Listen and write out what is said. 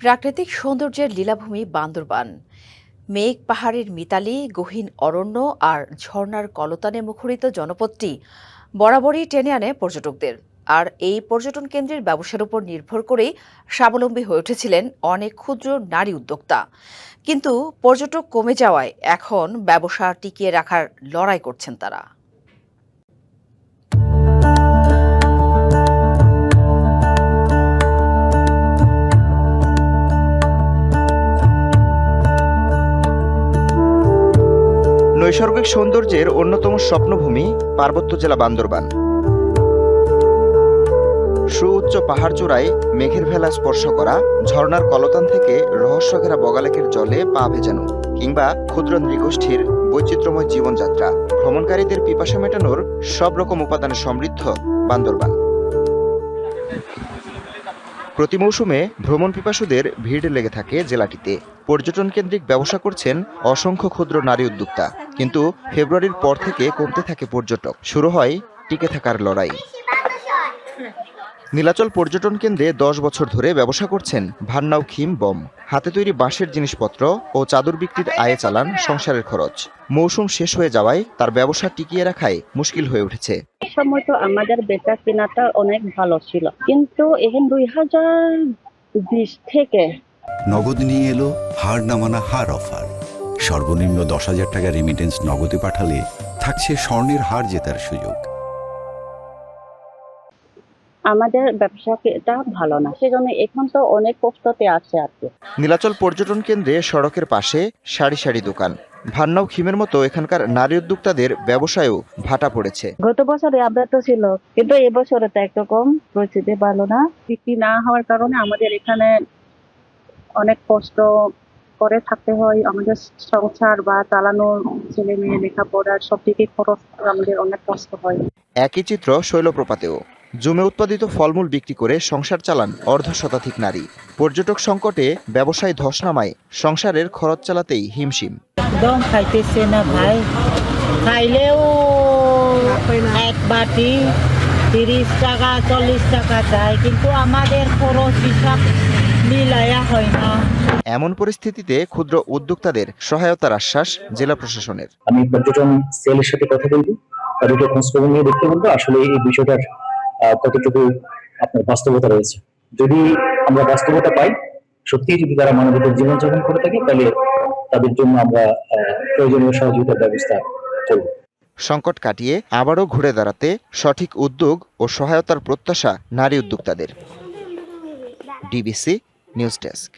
প্রাকৃতিক সৌন্দর্যের লীলাভূমি বান্দরবান। মেঘ পাহাড়ের মিতালি, গহীন অরণ্য আর ঝর্ণার কলতানে মুখরিত জনপদটি বরাবরই টেনে আনে পর্যটকদের। আর এই পর্যটন কেন্দ্রের ব্যবসার উপর নির্ভর করেই স্বাবলম্বী হয়ে উঠেছিলেন অনেক ক্ষুদ্র নারী উদ্যোক্তা। কিন্তু পর্যটক কমে যাওয়ায় এখন ব্যবসা টিকিয়ে রাখার লড়াই করছেন তারা। নৈসর্গিক সৌন্দর্যের অন্যতম স্বপ্নভূমি পার্বত্য জেলা বান্দরবান। সুউচ্চ পাহাড় চূড়ায় মেঘের ভেলা স্পর্শ করা, ঝর্ণার কলতান থেকে রহস্যঘেরা বগালেকের জলে পা ভেজানো, কিংবা ক্ষুদ্র নৃগোষ্ঠীর বৈচিত্র্যময় জীবনযাত্রা, ভ্রমণকারীদের পিপাসা মেটানোর সব রকম উপাদানে সমৃদ্ধ বান্দরবান। প্রতি মৌসুমে ভ্রমণ পিপাসুদের ভিড় লেগে থাকে জেলাটিতে। পর্যটন কেন্দ্রিক ব্যবসা করছেন অসংখ্য ক্ষুদ্র নারী উদ্যোক্তা। কিন্তু ফেব্রুয়ারির পর থেকে কমতে থাকে পর্যটক, শুরু হয় টিকে থাকার লড়াই। নীলাচল পর্যটন কেন্দ্রে 10 বছর ধরে ব্যবসা করছেন ভান্নাও খিম বম। হাতে তৈরি বাঁশের জিনিসপত্র ও চাদর বিক্রির আয়ে চালান সংসারের খরচ। মৌসুম শেষ হয়ে যাওয়ায় তার ব্যবসা টিকিয়ে রাখাই মুশকিল হয়ে উঠেছে। সময় তো আমাদের বেচা কেনাটা অনেক ভালো ছিল, কিন্তু এখন 2020 থেকে নগদ নিয়ে এলো হার না মানা হার অফার। সর্বনিম্ন 10,000 টাকা রেমিটেন্স নগদে পাঠালে থাকছে স্বর্ণের হার জেতার সুযোগ। আমাদের ব্যবসাটা ভালো না, সেজন্য এখন তো অনেক কষ্টতে আছে আর কি। নীলাচল পর্যটন কেন্দ্রে সড়কের পাশে সারি সারি দোকান। ভান্নাও খিমের মতো এখানকার নারী উদ্যোক্তাদের ব্যবসায়ও ভাটা পড়েছে। গত বছরে আমরা তো ছিল, কিন্তু এবছরে তো একরকম পরিস্থিতি ভালো না। বিক্রি না হওয়ার কারণে আমাদের এখানে অনেক কষ্ট করে থাকতে হয়। আমাদের সংসার বা চালানোর, ছেলে মেয়ে লেখাপড়ার সব দিকে খরচ, আমাদের অনেক কষ্ট হয়। একই চিত্র শৈলপ্রপাতেও। জমে উৎপাদিত ফলমূল বিক্রি করে সংসার চালান অর্ধশতাধিক নারী। পর্যটক সংকটে ব্যবসায় ধস নামায় সংসারের খরচ চালাতেই হিমশিম। দম খাইতেছে না ভাই, খাইলেও এক বাটি 30 টাকা 40 টাকা চাই, কিন্তু আমাদের খরচ হিসাব মিলায়া হয় না। এমন পরিস্থিতিতে ক্ষুদ্র উদ্যোক্তাদের সহায়তার আশ্বাস জেলা প্রশাসনের। আমি পর্যটন সেলের সাথে কথা বলবো, তাদেরকে খোঁজখবর নিয়ে দেখতে বলবো আসলে এই বিষয়টার কতটুকু আপনার বাস্তবতা রয়েছে। যদি আমরা বাস্তবতা পাই, সত্যি যদি তারা মানবিক জীবনযাপন করে থাকে, তাহলে তাদের জন্য আমরা প্রয়োজনীয় সহযোগিতার ব্যবস্থা করব। সংকট কাটিয়ে আবারও ঘুরে দাঁড়াতে সঠিক উদ্যোগ ও সহায়তার প্রত্যাশা নারী উদ্যোক্তাদের। DBC news desk.